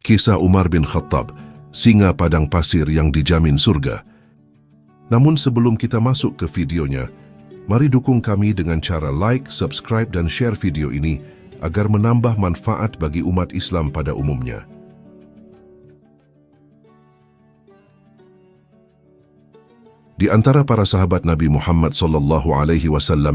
Kisah Umar bin Khattab, singa padang pasir yang dijamin surga. Namun sebelum kita masuk ke videonya, mari dukung kami dengan cara like, subscribe dan share video ini agar menambah manfaat bagi umat Islam pada umumnya. Di antara para sahabat Nabi Muhammad SAW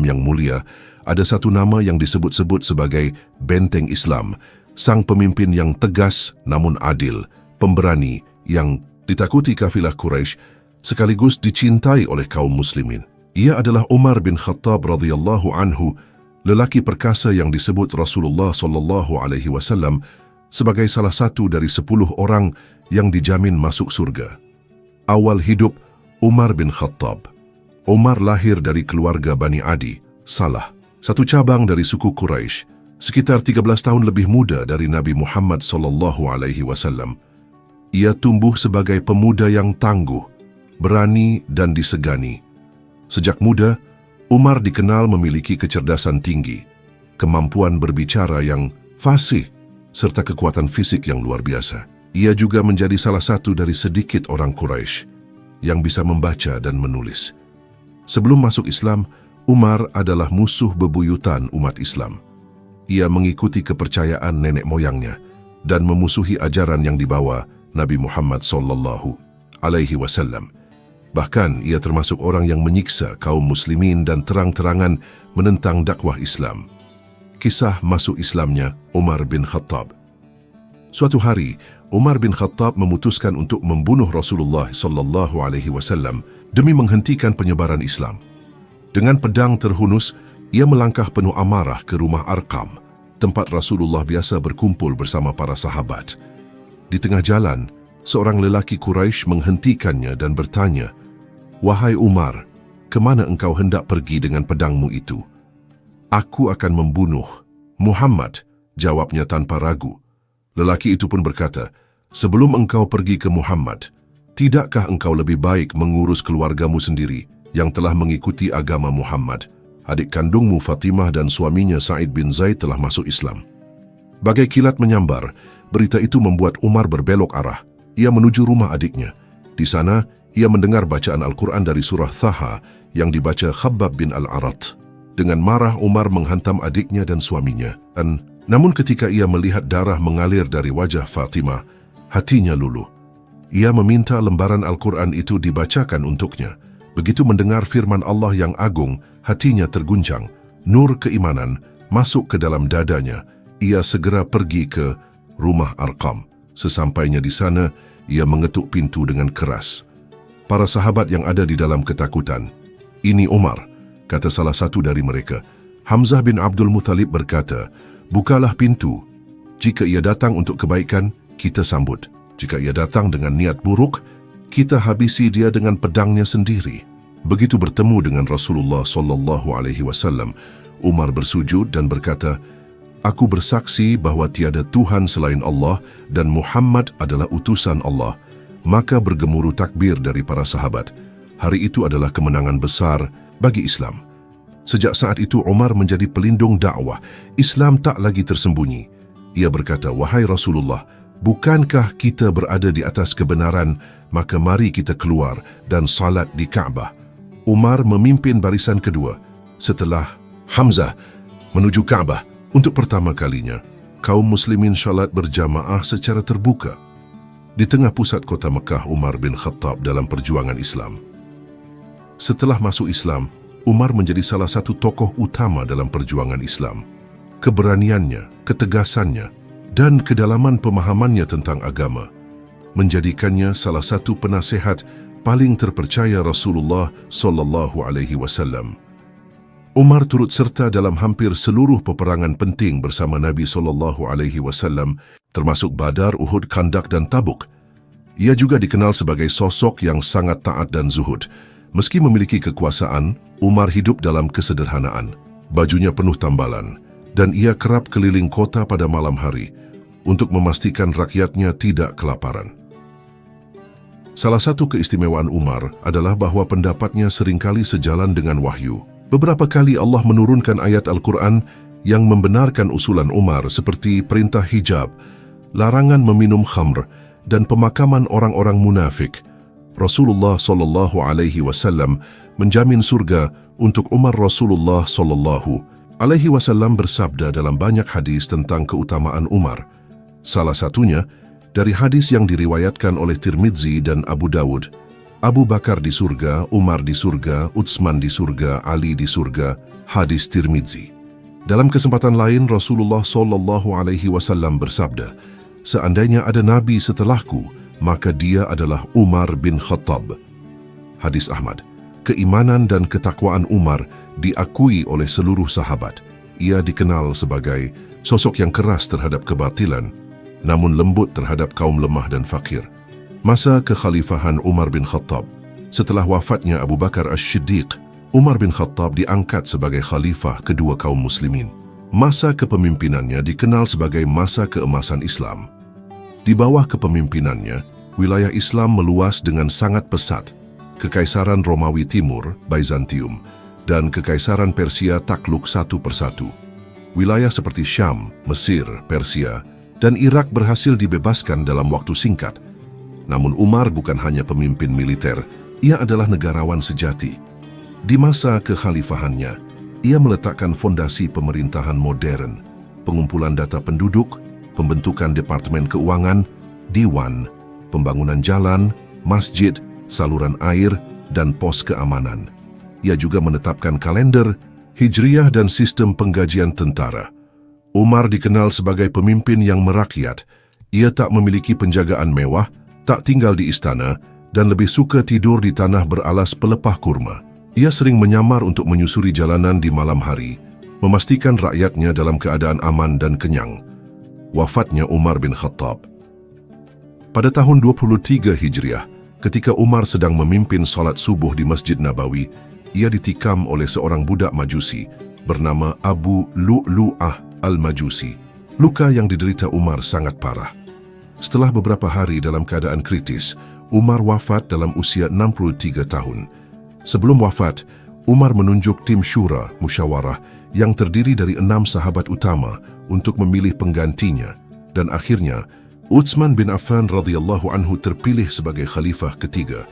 yang mulia, ada satu nama yang disebut-sebut sebagai benteng Islam, sang pemimpin yang tegas namun adil, pemberani yang ditakuti kafilah Quraisy, sekaligus dicintai oleh kaum muslimin. Ia adalah Umar bin Khattab radhiyallahu anhu, lelaki perkasa yang disebut Rasulullah SAW sebagai salah satu dari 10 orang yang dijamin masuk surga. Awal hidup Umar bin Khattab. Umar lahir dari keluarga Bani Adi, Salah, satu cabang dari suku Quraisy, sekitar 13 tahun lebih muda dari Nabi Muhammad SAW. Ia tumbuh sebagai pemuda yang tangguh, berani dan disegani. Sejak muda, Umar dikenal memiliki kecerdasan tinggi, kemampuan berbicara yang fasih, serta kekuatan fisik yang luar biasa. Ia juga menjadi salah satu dari sedikit orang Quraisy yang bisa membaca dan menulis. Sebelum masuk Islam, Umar adalah musuh bebuyutan umat Islam. Ia mengikuti kepercayaan nenek moyangnya dan memusuhi ajaran yang dibawa Nabi Muhammad SAW. Bahkan ia termasuk orang yang menyiksa kaum muslimin dan terang-terangan menentang dakwah Islam. Kisah masuk Islamnya Umar bin Khattab. Suatu hari, Umar bin Khattab memutuskan untuk membunuh Rasulullah SAW demi menghentikan penyebaran Islam. Dengan pedang terhunus, ia melangkah penuh amarah ke rumah Arqam, tempat Rasulullah biasa berkumpul bersama para sahabat. Di tengah jalan, seorang lelaki Quraisy menghentikannya dan bertanya, "Wahai Umar, kemana engkau hendak pergi dengan pedangmu itu?" "Aku akan membunuh Muhammad," jawabnya tanpa ragu. Lelaki itu pun berkata, "Sebelum engkau pergi ke Muhammad, tidakkah engkau lebih baik mengurus keluargamu sendiri yang telah mengikuti agama Muhammad? Adik kandungmu Fatimah dan suaminya Sa'id bin Zaid telah masuk Islam." Bagai kilat menyambar, berita itu membuat Umar berbelok arah. Ia menuju rumah adiknya. Di sana, ia mendengar bacaan Al-Quran dari surah Thaha yang dibaca Khabbab bin Al-Arat. Dengan marah, Umar menghantam adiknya dan suaminya. Namun ketika ia melihat darah mengalir dari wajah Fatimah, hatinya luluh. Ia meminta lembaran Al-Quran itu dibacakan untuknya. Begitu mendengar firman Allah yang agung, hatinya terguncang. Nur keimanan masuk ke dalam dadanya. Ia segera pergi ke rumah Arqam. Sesampainya di sana, ia mengetuk pintu dengan keras. Para sahabat yang ada di dalam ketakutan. "Ini Umar," kata salah satu dari mereka. Hamzah bin Abdul Muthalib berkata, "Bukalah pintu. Jika ia datang untuk kebaikan, kita sambut. Jika ia datang dengan niat buruk, kita habisi dia dengan pedangnya sendiri." Begitu bertemu dengan Rasulullah SAW, Umar bersujud dan berkata, "Aku bersaksi bahwa tiada Tuhan selain Allah dan Muhammad adalah utusan Allah." Maka bergemuruh takbir dari para sahabat. Hari itu adalah kemenangan besar bagi Islam. Sejak saat itu Umar menjadi pelindung dakwah. Islam tak lagi tersembunyi. Ia berkata, "Wahai Rasulullah, bukankah kita berada di atas kebenaran? Maka mari kita keluar dan salat di Ka'bah." Umar memimpin barisan kedua. Setelah Hamzah menuju Ka'bah untuk pertama kalinya, kaum muslimin salat berjamaah secara terbuka. Di tengah pusat kota Mekah, Umar bin Khattab dalam perjuangan Islam. Setelah masuk Islam, Umar menjadi salah satu tokoh utama dalam perjuangan Islam. Keberaniannya, ketegasannya, dan kedalaman pemahamannya tentang agama menjadikannya salah satu penasehat paling terpercaya Rasulullah SAW. Umar turut serta dalam hampir seluruh peperangan penting bersama Nabi SAW, termasuk Badar, Uhud, Khandak dan Tabuk. Ia juga dikenal sebagai sosok yang sangat taat dan zuhud. Meski memiliki kekuasaan, Umar hidup dalam kesederhanaan. Bajunya penuh tambalan, dan ia kerap keliling kota pada malam hari untuk memastikan rakyatnya tidak kelaparan. Salah satu keistimewaan Umar adalah bahwa pendapatnya seringkali sejalan dengan wahyu. Beberapa kali Allah menurunkan ayat Al-Quran yang membenarkan usulan Umar seperti perintah hijab larangan meminum khamr, dan pemakaman orang-orang munafik, Rasulullah sallallahu alaihi wasallam menjamin surga untuk Umar. Rasulullah sallallahu alaihi wasallam bersabda dalam banyak hadis tentang keutamaan Umar. Salah satunya dari hadis yang diriwayatkan oleh Tirmidzi dan Abu Dawud. Abu Bakar di surga, Umar di surga, Utsman di surga, Ali di surga. Hadis Tirmidzi. Dalam kesempatan lain, Rasulullah sallallahu alaihi wasallam bersabda, "Seandainya ada nabi setelahku, maka dia adalah Umar bin Khattab." Hadis Ahmad. Keimanan dan ketakwaan Umar diakui oleh seluruh sahabat. Ia dikenal sebagai sosok yang keras terhadap kebatilan, namun lembut terhadap kaum lemah dan fakir. Masa kekhalifahan Umar bin Khattab. Setelah wafatnya Abu Bakar As-Siddiq, Umar bin Khattab diangkat sebagai khalifah kedua kaum muslimin. Masa kepemimpinannya dikenal sebagai masa keemasan Islam. Di bawah kepemimpinannya, wilayah Islam meluas dengan sangat pesat. Kekaisaran Romawi Timur, Byzantium, dan Kekaisaran Persia takluk satu persatu. Wilayah seperti Syam, Mesir, Persia, dan Irak berhasil dibebaskan dalam waktu singkat. Namun Umar bukan hanya pemimpin militer, ia adalah negarawan sejati. Di masa kekhalifahannya, ia meletakkan fondasi pemerintahan modern, pengumpulan data penduduk, pembentukan departemen keuangan, diwan, pembangunan jalan, masjid, saluran air, dan pos keamanan. Ia juga menetapkan kalender, hijriyah, dan sistem penggajian tentara. Umar dikenal sebagai pemimpin yang merakyat. Ia tak memiliki penjagaan mewah, tak tinggal di istana, dan lebih suka tidur di tanah beralas pelepah kurma. Ia sering menyamar untuk menyusuri jalanan di malam hari, memastikan rakyatnya dalam keadaan aman dan kenyang. Wafatnya Umar bin Khattab. Pada tahun 23 Hijriah, ketika Umar sedang memimpin salat subuh di Masjid Nabawi, ia ditikam oleh seorang budak Majusi bernama Abu Lu'lu'ah al-Majusi. Luka yang diderita Umar sangat parah. Setelah beberapa hari dalam keadaan kritis, Umar wafat dalam usia 63 tahun. Sebelum wafat, Umar menunjuk tim syura musyawarah yang terdiri dari 6 sahabat utama untuk memilih penggantinya, dan akhirnya Utsman bin Affan radhiyallahu anhu terpilih sebagai khalifah ketiga.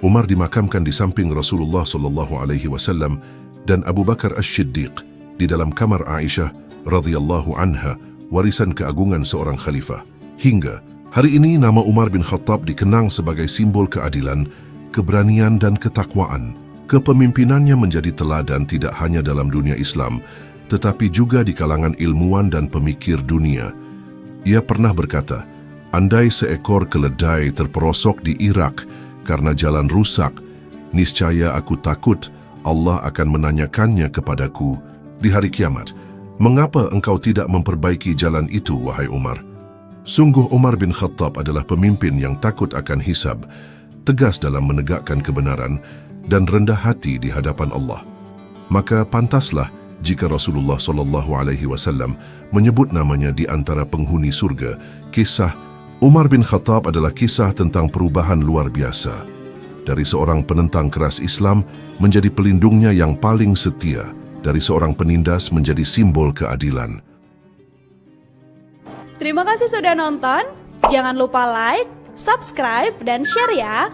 Umar dimakamkan di samping Rasulullah sallallahu alaihi wasallam dan Abu Bakar As-Siddiq di dalam kamar Aisyah radhiyallahu anha, warisan keagungan seorang khalifah. Hingga hari ini nama Umar bin Khattab dikenang sebagai simbol keadilan, keberanian, dan ketakwaan. Kepemimpinannya menjadi teladan tidak hanya dalam dunia Islam, tetapi juga di kalangan ilmuwan dan pemikir dunia. Ia pernah berkata, "Andai seekor keledai terperosok di Irak karena jalan rusak, niscaya aku takut Allah akan menanyakannya kepadaku di hari kiamat, mengapa engkau tidak memperbaiki jalan itu, wahai Umar?" Sungguh Umar bin Khattab adalah pemimpin yang takut akan hisab, tegas dalam menegakkan kebenaran, dan rendah hati di hadapan Allah. Maka pantaslah jika Rasulullah SAW menyebut namanya di antara penghuni surga. Kisah Umar bin Khattab adalah kisah tentang perubahan luar biasa. Dari seorang penentang keras Islam menjadi pelindungnya yang paling setia, dari seorang penindas menjadi simbol keadilan. Terima kasih sudah nonton. Jangan lupa like, subscribe, dan share ya.